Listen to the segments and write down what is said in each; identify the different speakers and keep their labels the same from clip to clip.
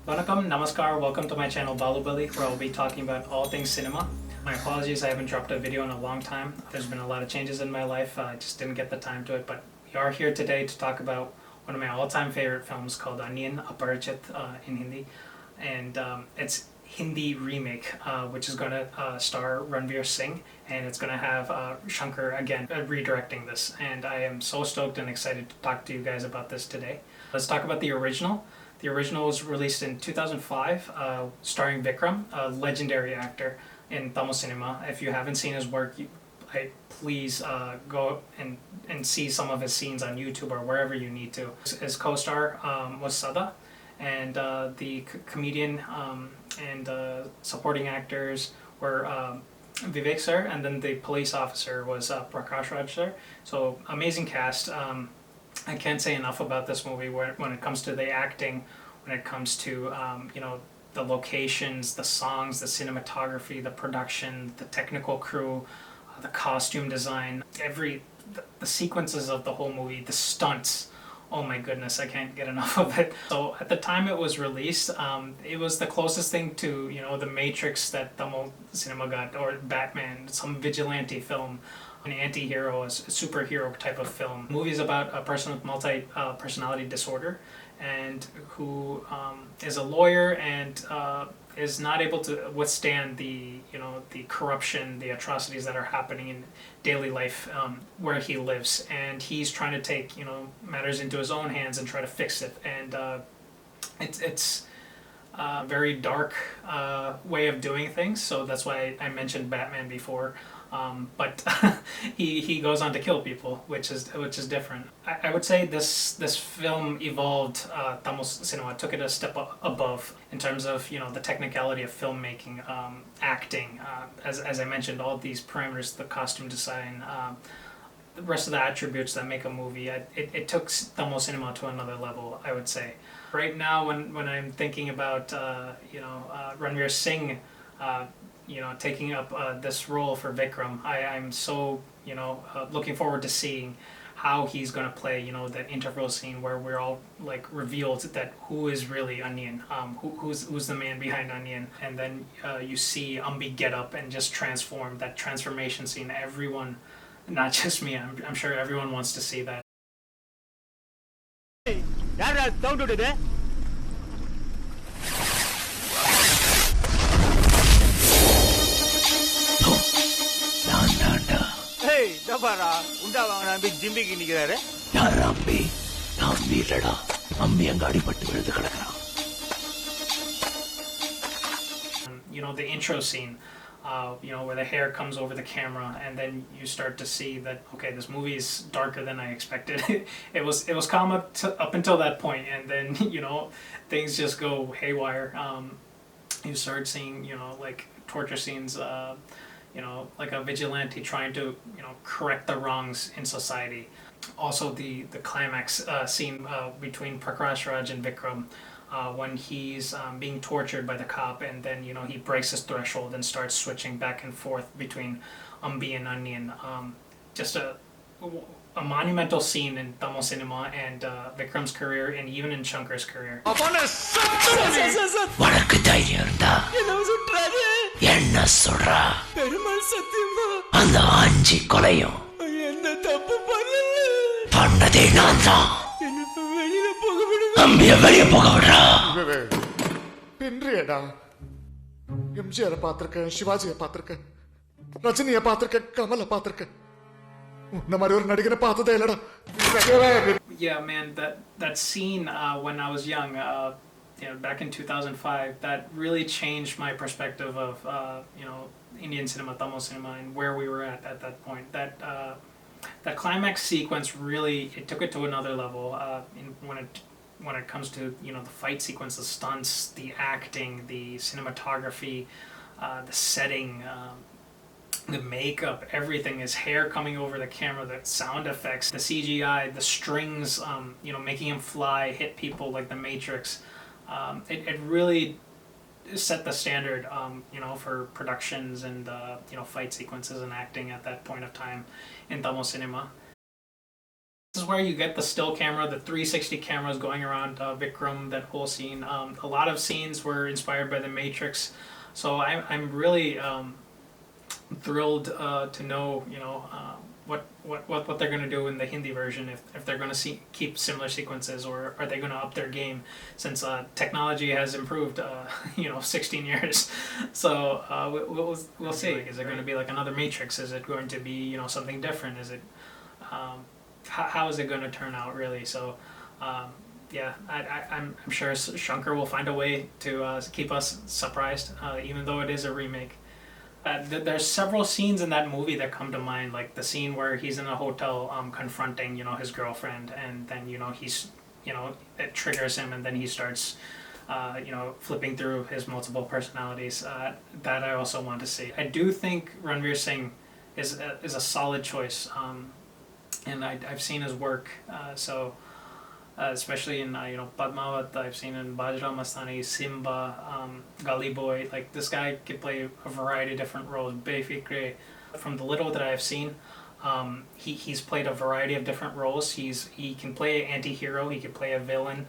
Speaker 1: Vanakkam, Namaskar, welcome to my channel Bahubali, where I'll be talking about all things cinema. My apologies, I haven't dropped a video in a long time. There's been a lot of changes in my life, I just didn't get the time to it, but we are here today to talk about one of my all-time favorite films called Anniyan, Aparichit in Hindi. And it's Hindi remake, which is going to star RANVEER SINGH, and it's going to have Shankar again redirecting this. And I am so stoked and excited to talk to you guys about this today. Let's talk about the original. The original was released in 2005, starring Vikram, a legendary actor in Tamil cinema. If you haven't seen his work, please go and see some of his scenes on YouTube or wherever you need to. His co-star was Sada, and the comedian and supporting actors were Vivek sir, and then the police officer was Prakash Raj sir. So amazing cast. I can't say enough about this movie when it comes to the acting, when it comes to you know, the locations, the songs, the cinematography, the production, the technical crew, the costume design, the sequences of the whole movie, the stunts. Oh my goodness, I can't get enough of it. So at the time it was released, it was the closest thing to, you know, the Matrix that Tamil cinema got, or Batman, some vigilante film, an anti-hero, a superhero type of film. The movie is about a person with multi-personality disorder, and who is a lawyer and is not able to withstand the corruption, the atrocities that are happening in daily life where he lives, and he's trying to take matters into his own hands and try to fix it. And it's a very dark way of doing things, so that's why I mentioned Batman before. But he goes on to kill people, which is different. I would say this film evolved Tamil cinema, took it a step above in terms of the technicality of filmmaking, acting, as I mentioned, all these parameters, the costume design, the rest of the attributes that make a movie. It took Tamil cinema to another level, I would say. Right now, when I'm thinking about RANVEER Singh taking up this role for Vikram, I'm so looking forward to seeing how he's going to play that interval scene where we're all like revealed that who is really Anniyan, who's the man behind Anniyan, and then you see Ambi get up and just transform. That transformation scene, everyone, not just me, I'm sure everyone wants to see that. The intro scene, where the hair comes over the camera, and then you start to see that, okay, this movie is darker than I expected. It was calm up until that point, and then things just go haywire. You start seeing like torture scenes, like a vigilante trying to correct the wrongs in society. Also the climax scene between Prakash Raj and Vikram, when he's being tortured by the cop, and then he breaks his threshold and starts switching back and forth between Ambi and Anniyan. Just a monumental scene in Tamil cinema and Vikram's career, and even in Shankar's career. Yeah, man, that scene when I was young, back in 2005, that really changed my perspective of Indian cinema, Tamil cinema, and where we were at that point. That climax sequence really, it took it to another level. When it comes to the fight sequence, the stunts, the acting, the cinematography, the setting, the makeup, everything, his hair coming over the camera, the sound effects, the CGI, the strings, making him fly, hit people like the Matrix. It really set the standard, for productions and fight sequences and acting at that point of time in Tamil cinema. This is where you get the still camera, the 360 cameras going around Vikram, that whole scene. A lot of scenes were inspired by The Matrix, so I'm really thrilled to know, what they're going to do in the Hindi version, if they're going to keep similar sequences, or are they going to up their game, since technology has improved 16 years. So we'll see. Is it going to be like another Matrix? Is it going to be something different? Is it how is it going to turn out, really? So yeah, I'm sure Shankar will find a way to keep us surprised, even though it is a remake. There's several scenes in that movie that come to mind, like the scene where he's in a hotel confronting his girlfriend, and then he's it triggers him, and then he starts flipping through his multiple personalities. That I also want to see. I do think Ranveer Singh is a solid choice, and I've seen his work, so especially in Padmavat. I've seen in Bajra Mastani, Simba, Gully Boy. Like, this guy could play a variety of different roles. Befikre, from the little that I've seen, he's played a variety of different roles. He can play an anti-hero, he could play a villain,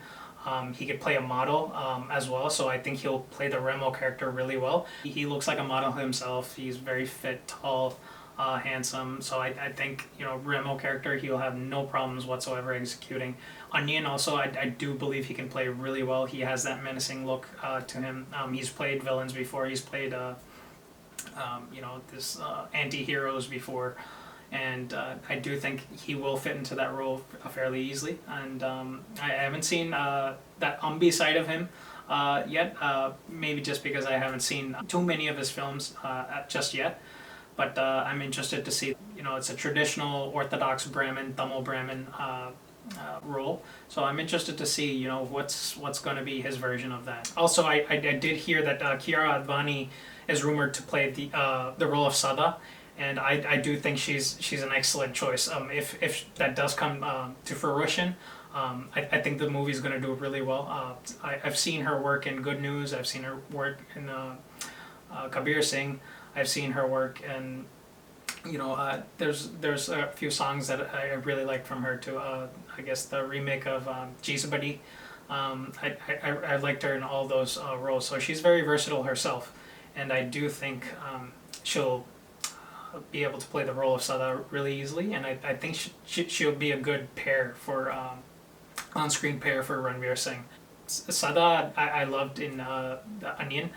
Speaker 1: he could play a model as well, so I think he'll play the Remo character really well. He looks like a model himself. He's very fit, tall, handsome, so I think Remo character he'll have no problems whatsoever executing. Anniyan also, I do believe he can play really well. He has that menacing look to him. He's played villains before. He's played this anti-heroes before, and I do think he will fit into that role fairly easily. And I haven't seen that Ambi side of him yet, maybe just because I haven't seen too many of his films just yet. But I'm interested to see. It's a traditional Orthodox Brahmin, Tamil Brahmin role, so I'm interested to see what's going to be his version of that. Also, I did hear that Kiara Advani is rumored to play the role of Sada, and I do think she's an excellent choice. If that does come to fruition, I think the movie's going to do really well. I've seen her work in Good News. I've seen her work in Kabir Singh. I've seen her work, and there's a few songs that I really liked from her too. I guess the remake of Jisabadi. I liked her in all those roles, so she's very versatile herself, and I do think she'll be able to play the role of Sada really easily, and I think she'll be a good pair for on-screen pair for Ranveer Singh. Sada I loved in Anniyan.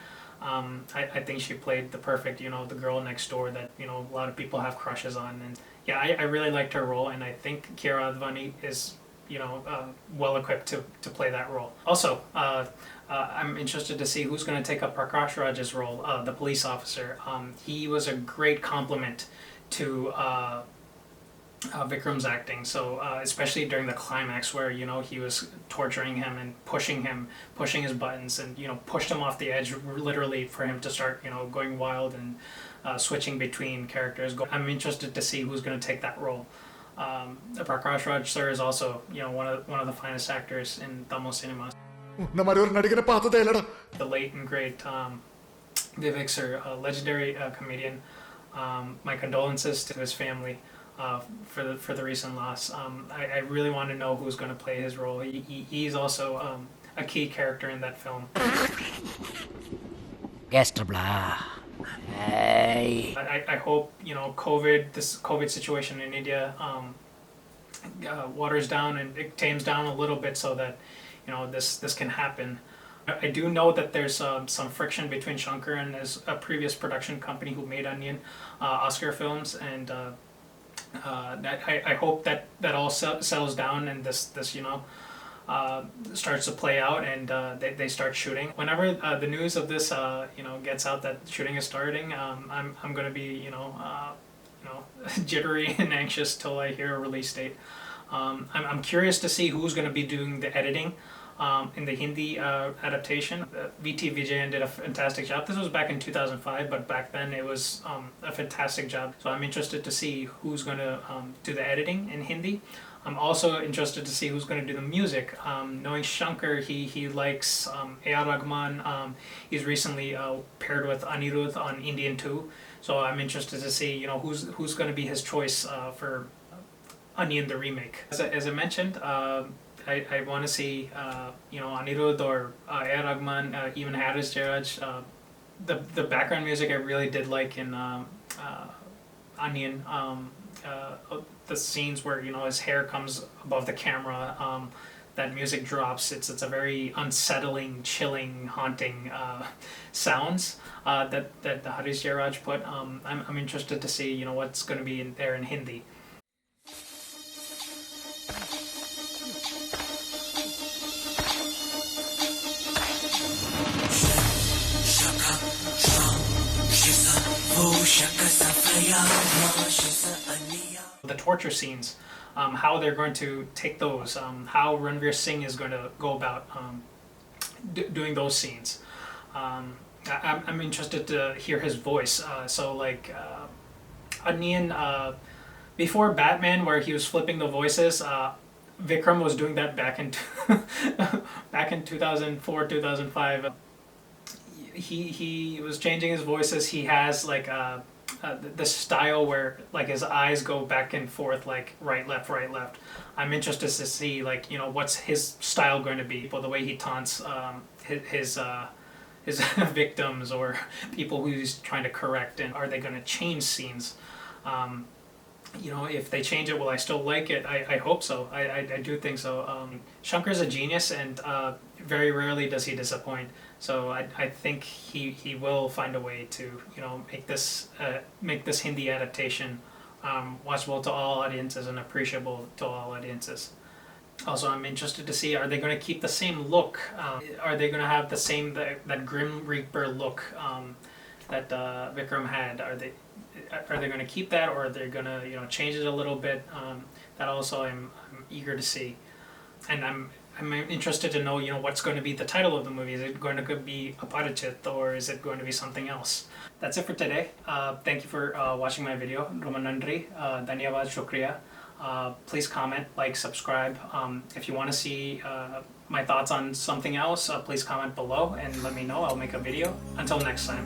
Speaker 1: I think she played the perfect, the girl next door that, a lot of people have crushes on. And yeah, I really liked her role, and I think Kiara Advani is, well equipped to play that role. Also, I'm interested to see who's going to take up Prakash Raj's role, the police officer. He was a great compliment to Vikram's acting, so especially during the climax where he was torturing him and pushing his buttons, and pushed him off the edge literally for him to start going wild and switching between characters. I'm interested to see who's going to take that role. Prakash Raj sir is also one of the finest actors in Tamil cinema. The late and great Vivek sir, a legendary comedian. My condolences to his family for the recent loss. I really want to know who's going to play his role. He's also a key character in that film. I hope this COVID situation in India waters down and it tames down a little bit, so that this can happen. I do know that there's some friction between Shankar and his previous production company who made Anniyan, Oscar Films, and I hope that all settles down, and this starts to play out, and they start shooting. Whenever the news of this gets out that shooting is starting, I'm going to be jittery and anxious till I hear a release date. I'm curious to see who's going to be doing the editing in the Hindi adaptation. VT Vijayan did a fantastic job. This was back in 2005, but back then it was a fantastic job. So I'm interested to see who's going to do the editing in Hindi. I'm also interested to see who's going to do the music. Knowing Shankar, he likes A.R. Rahman. He's recently paired with Anirudh on Indian 2. So I'm interested to see who's going to be his choice for Anniyan the remake. As I mentioned, I want to see Anirudh or A.R. Rahman, even Haris Jaraj. The background music I really did like in Anniyan. The scenes where his hair comes above the camera, that music drops. It's a very unsettling, chilling, haunting sounds that Haris Jaraj put. I'm interested to see what's going to be in there in Hindi. The torture scenes, how they're going to take those, how Ranveer Singh is going to go about doing those scenes. I'm interested to hear his voice. So like Anniyan, before Batman, where he was flipping the voices, Vikram was doing that back in back in 2004, 2005. He was changing his voices. He has like the style where like his eyes go back and forth, like right left right left. I'm interested to see like what's his style going to be, the way he taunts his victims or people who he's trying to correct, and are they going to change scenes? If they change it, will I still like it? I hope so. I do think so. Shankar's a genius, and very rarely does he disappoint. So I think he will find a way to make this Hindi adaptation watchable to all audiences and appreciable to all audiences. Also, I'm interested to see, are they going to keep the same look? Are they going to have the same that Grim Reaper look that Vikram had? Are they going to keep that, or are they going to change it a little bit? That also I'm eager to see, and I'm interested to know what's going to be the title of the movie. Is it going to be Aparichit, or is it going to be something else? That's it for today. Thank you for watching my video. Romanandri, Dhanyavad, Shukriya. Please comment, like, subscribe. If you want to see my thoughts on something else, please comment below and let me know. I'll make a video. Until next time.